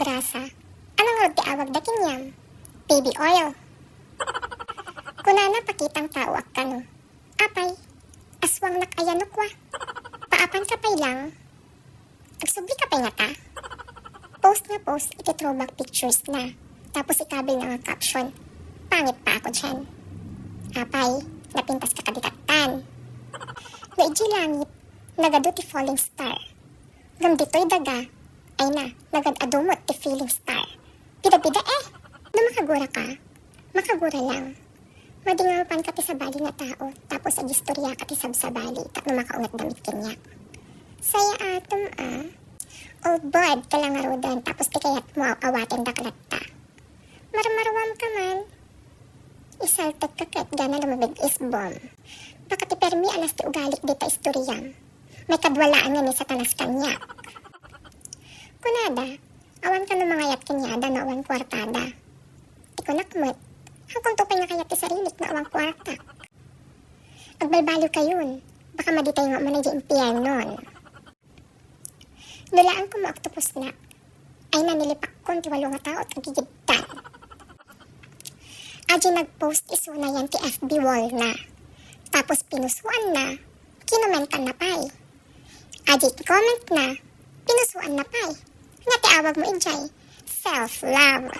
grasa. Anong rod ti awag da kinyam? Baby oil. Kunana pakitang tao ak kano. Apay, aswang nakayanok wa. Paapan ka pay lang. Agsubli ka pay nga ta. Post nga post, iti throwback pictures na. Tapos ikabil na nga caption. Pangit pa ako dyan. Apay, napintas ka kadikatan. No iji langit, nagado ti falling star. Gam dito'y daga, ay na, nagad-adumot ti feeling star. Pida-pida makagura ka. Makagura lang. Madingapan ka ti sabali nga tao, tapos agistorya ka ti sabsabali, tapno makaungat damit kanyak. Saya atom Old bird ka lang arudan, tapos ti kayat mo awatin daklat ta. Marmarwam ka man. Isaltag ka ket gana lumabig is bomb. Baka ti permi alas ti ugalik dita istoryam. May kadwalaan nga ni sa tanas kanyak. Kunada, awan ka numangayat kanyada na awan kwartada. Ti kunakmat, hangkong tupay nga kayat ti sarilik na awang kwarta. Agbalbalo kayon, baka maditay nga man ang impyernon. Nulaan ko mo octopus na, ay nanilipak kon ti walo nga tao at nagigidtan. Aji nag-post iso na yan ti FB wall na. Tapos pinusuan na, kinumentan na pay. Aji comment na, pinusuan na pay. Nga ti awag mo enjoy, self-love.